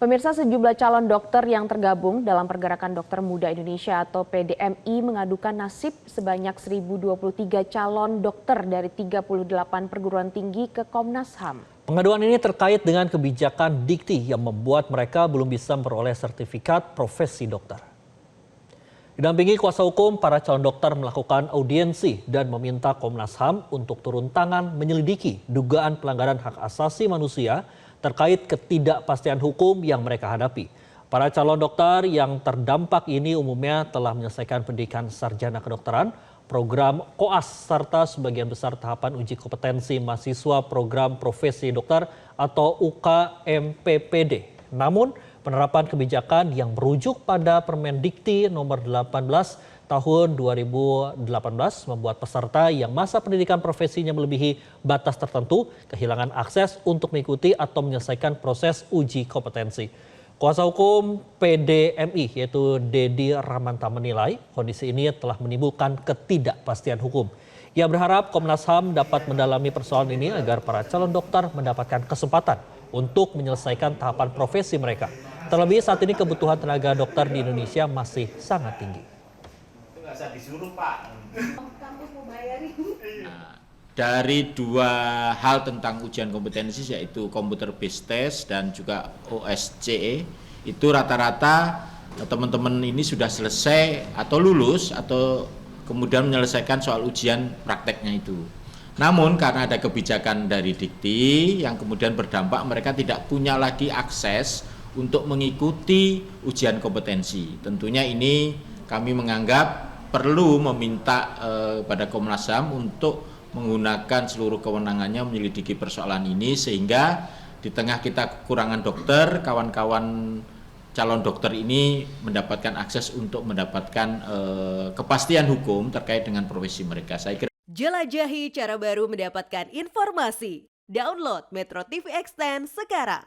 Pemirsa, sejumlah calon dokter yang tergabung dalam Pergerakan Dokter Muda Indonesia atau PDMI mengadukan nasib sebanyak 1.023 calon dokter dari 38 perguruan tinggi ke Komnas HAM. Pengaduan ini terkait dengan kebijakan Dikti yang membuat mereka belum bisa memperoleh sertifikat profesi dokter. Didampingi kuasa hukum, para calon dokter melakukan audiensi dan meminta Komnas HAM untuk turun tangan menyelidiki dugaan pelanggaran hak asasi manusia terkait ketidakpastian hukum yang mereka hadapi. Para calon dokter yang terdampak ini umumnya telah menyelesaikan pendidikan sarjana kedokteran, program koas, serta sebagian besar tahapan uji kompetensi mahasiswa program profesi dokter atau UKMPPD. Namun, penerapan kebijakan yang merujuk pada Permendikti nomor 18 tahun 2018 membuat peserta yang masa pendidikan profesinya melebihi batas tertentu kehilangan akses untuk mengikuti atau menyelesaikan proses uji kompetensi. Kuasa hukum PDMI yaitu Dedi Ramanta menilai kondisi ini telah menimbulkan ketidakpastian hukum. Ia berharap Komnas HAM dapat mendalami persoalan ini agar para calon dokter mendapatkan kesempatan untuk menyelesaikan tahapan profesi mereka. Terlebih saat ini kebutuhan tenaga dokter di Indonesia masih sangat tinggi. Dari dua hal tentang ujian kompetensi yaitu computer based test dan juga OSCE, itu rata-rata teman-teman ini sudah selesai atau lulus atau kemudian menyelesaikan soal ujian prakteknya itu. Namun karena ada kebijakan dari Dikti yang kemudian berdampak mereka tidak punya lagi akses untuk mengikuti ujian kompetensi. Tentunya ini kami menganggap perlu meminta pada Komnas HAM untuk menggunakan seluruh kewenangannya menyelidiki persoalan ini sehingga di tengah kita kekurangan dokter, kawan-kawan calon dokter ini mendapatkan akses untuk mendapatkan kepastian hukum terkait dengan profesi mereka. Saya kira jelajahi cara baru mendapatkan informasi. Download Metro TV Extend sekarang.